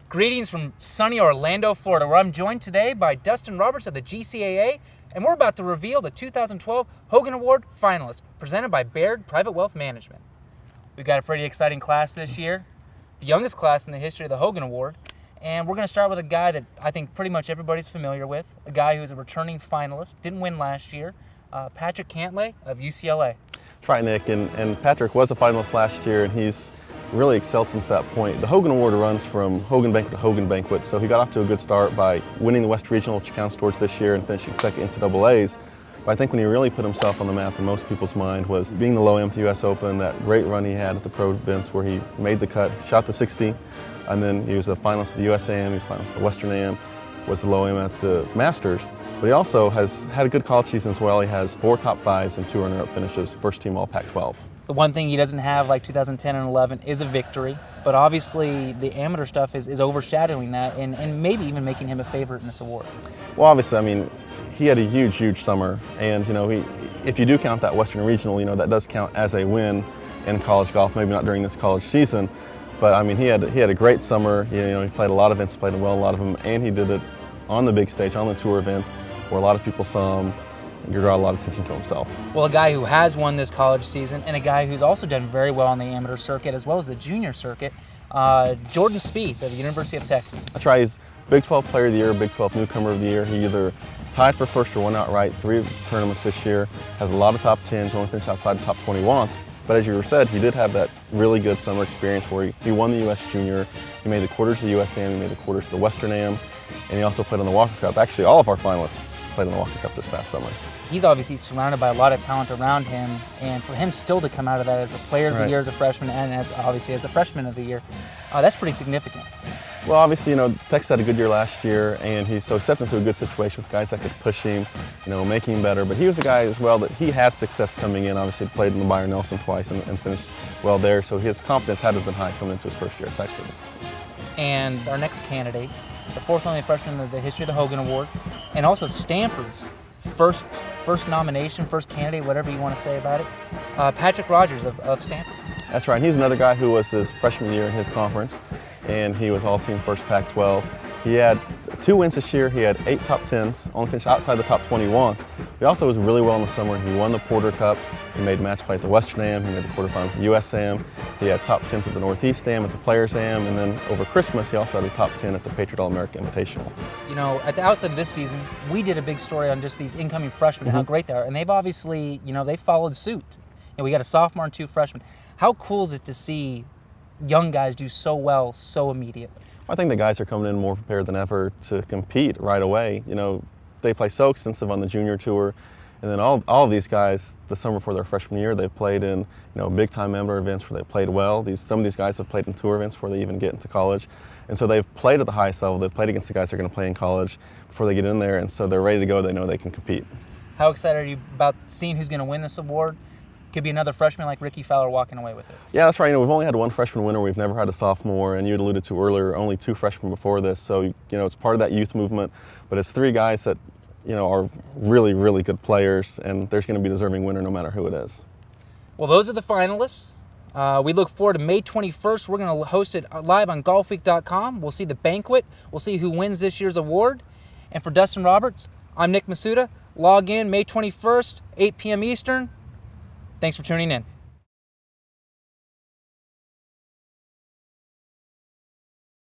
Greetings from sunny Orlando, Florida, where I'm joined today by Dustin Roberts of the GCAA, and we're about to reveal the 2012 Hogan Award finalists, presented by Baird Private Wealth Management. We've got a pretty exciting class this year, the youngest class in the history of the Hogan Award, and we're going to start with a guy that I think pretty much everybody's familiar with, a guy who's a returning finalist, didn't win last year, Patrick Cantlay of UCLA. That's right, Nick, and Patrick was a finalist last year, and he's really excelled since that point. The Hogan Award runs from Hogan Banquet to Hogan Banquet, so he got off to a good start by winning the West Regional, which counts towards this year, and finishing second NCAAs. But I think when he really put himself on the map in most people's mind was being the low-am at the US Open, that great run he had at the pro events where he made the cut, shot the 60, and then he was a finalist at the USAM, he was finalist at the Western AM, was the low-am at the Masters. But he also has had a good college season as well. He has 4 top 5s and 2 runner-up finishes, first team all Pac-12. The one thing he doesn't have, like 2010 and 11, is a victory. But obviously, the amateur stuff is overshadowing that and maybe even making him a favorite in this award. Well, obviously, I mean, he had a huge summer. And, if you do count that Western Regional, that does count as a win in college golf, maybe not during this college season. But, I mean, he had a great summer. He played a lot of events, played well in a lot of them, and he did it on the big stage, on the tour events, where a lot of people saw him. You draw a lot of attention to himself. Well, a guy who has won this college season and a guy who's also done very well on the amateur circuit as well as the junior circuit, Jordan Spieth of the University of Texas. That's right. He's Big 12 Player of the Year, Big 12 Newcomer of the Year. He either tied for first or won outright 3 tournaments this year, has a lot of top 10s, only finished outside the top 20 once. But as you said, he did have that really good summer experience where he won the U.S. Junior, he made the quarters of the USAM, he made the quarters of the Western AM, and he also played on the Walker Cup. Actually, all of our finalists played on the Walker Cup this past summer. He's obviously surrounded by a lot of talent around him, and for him still to come out of that as a player of the year as a freshman and obviously as a freshman of the year, that's pretty significant. Well, obviously, Texas had a good year last year, and he's so stepped into a good situation with guys that could push him, make him better. But he was a guy as well that he had success coming in. Obviously, he played in the Byron Nelson twice and finished well there, so his confidence had to have been high coming into his first year at Texas. And our next candidate, the 4th only freshman of the history of the Hogan Award, and also Stanford's first nomination, first candidate, whatever you want to say about it, Patrick Rogers of Stanford. That's right. He's another guy who was his freshman year in his conference, and he was all-team first Pac-12. He had 2 wins this year. He had 8 top 10s, only finished outside the top 20 once. He also was really well in the summer. He won the Porter Cup. He made match play at the Western AM. He made the quarterfinals at the USAM. He had top 10s at the Northeast AM, at the Players AM, and then over Christmas he also had a top 10 at the Patriot All-America Invitational. At the outset of this season, we did a big story on just these incoming freshmen and how great they are, and they've obviously, they followed suit. We got a sophomore and 2 freshmen. How cool is it to see young guys do so well so immediately? I think the guys are coming in more prepared than ever to compete right away. They play so extensive on the junior tour, and then all of these guys, the summer before their freshman year, they've played in big-time amateur events where they played well. Some of these guys have played in tour events before they even get into college, and so they've played at the highest level. They've played against the guys they're going to play in college before they get in there, and so they're ready to go. They know they can compete. How excited are you about seeing who's going to win this award? Could be another freshman like Ricky Fowler walking away with it. Yeah, that's right. We've only had 1 freshman winner. We've never had a sophomore, and you had alluded to earlier, only 2 freshmen before this. So, it's part of that youth movement. But it's 3 guys that, are really good players, and there's going to be a deserving winner no matter who it is. Well, those are the finalists. We look forward to May 21st. We're going to host it live on Golfweek.com. We'll see the banquet. We'll see who wins this year's award. And for Dustin Roberts, I'm Nick Masuda. Log in May 21st, 8 p.m. Eastern. Thanks for tuning in.